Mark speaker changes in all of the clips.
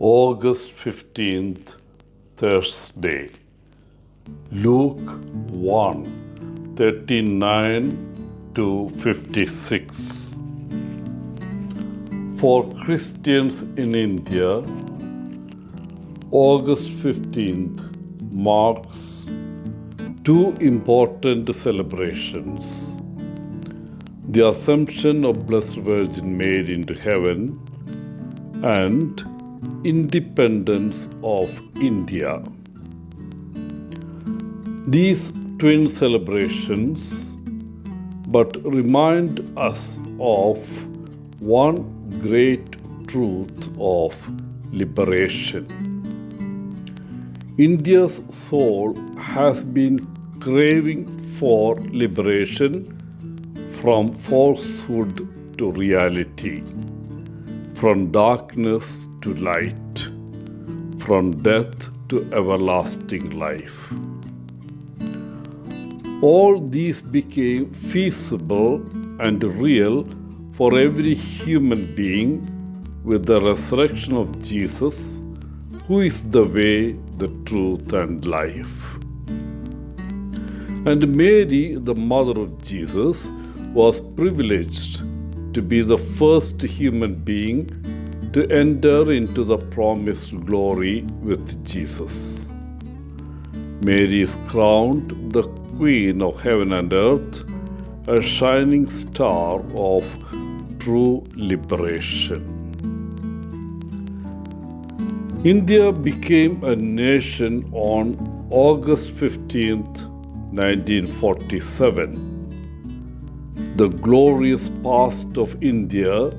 Speaker 1: August 15th, Thursday. Luke 1, 39 to 56. For Christians in India, August 15th marks two important celebrations: the Assumption of Blessed Virgin Mary into heaven and independence of India. These twin celebrations but remind us of one great truth of liberation. India's soul has been craving for liberation from falsehood to reality, from darkness to light, from death to everlasting life. All these became feasible and real for every human being with the resurrection of Jesus, who is the way, the truth, and life. And Mary, the mother of Jesus, was privileged to be the first human being to enter into the promised glory with Jesus. Mary is crowned the Queen of heaven and earth, a shining star of true liberation. India became a nation on August 15th, 1947. The glorious past of India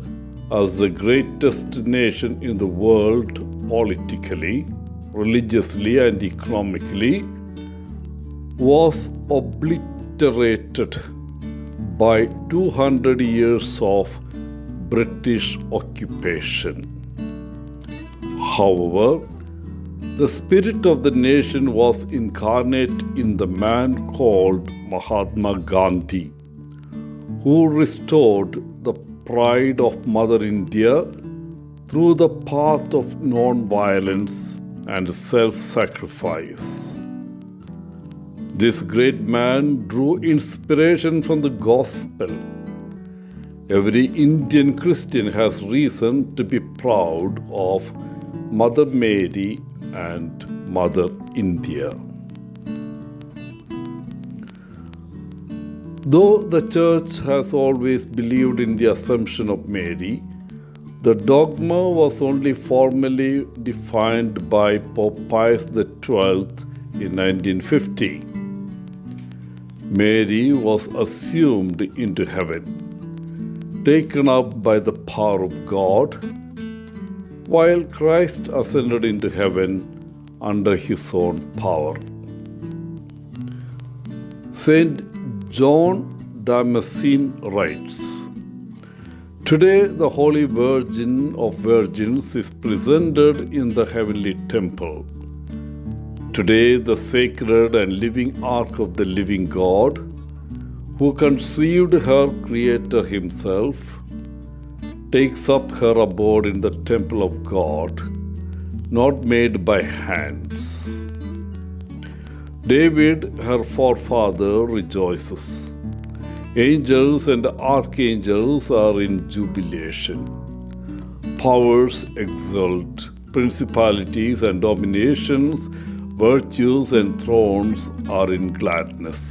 Speaker 1: as the greatest nation in the world politically, religiously, and economically was obliterated by 200 years of British occupation. However, the spirit of the nation was incarnate in the man called Mahatma Gandhi, who restored the pride of Mother India through the path of non-violence and self-sacrifice. This great man drew inspiration from the gospel. Every Indian Christian has reason to be proud of Mother Mary and Mother India. Though the Church has always believed in the Assumption of Mary, the dogma was only formally defined by Pope Pius XII in 1950. Mary was assumed into heaven, taken up by the power of God, while Christ ascended into heaven under his own power. Saint John Damascene writes, "Today the Holy Virgin of Virgins is presented in the heavenly temple. Today the sacred and living ark of the living God, who conceived her Creator himself, takes up her abode in the temple of God, not made by hands. David, her forefather, rejoices. Angels and archangels are in jubilation. Powers exult, principalities and dominations, virtues and thrones are in gladness.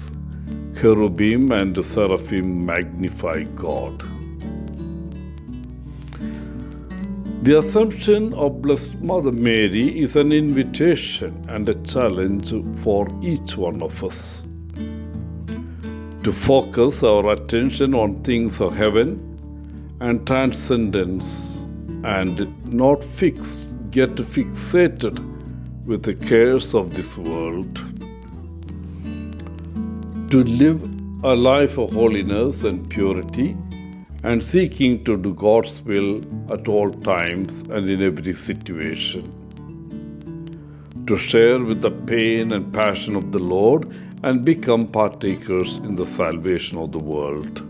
Speaker 1: Cherubim and seraphim magnify God." The Assumption of Blessed Mother Mary is an invitation and a challenge for each one of us to focus our attention on things of heaven and transcendence and not get fixated with the cares of this world. To live a life of holiness and purity and seeking to do God's will at all times and in every situation. To share with the pain and passion of the Lord and become partakers in the salvation of the world.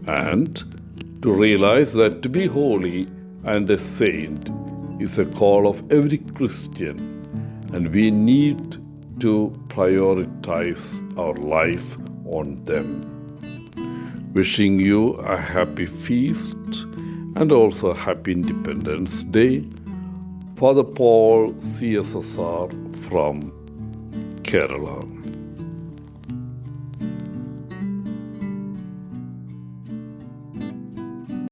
Speaker 1: And to realize that to be holy and a saint is a call of every Christian, and we need to prioritize our life on them. Wishing you a happy feast and also a happy Independence Day. Father Paul, CSSR from Kerala.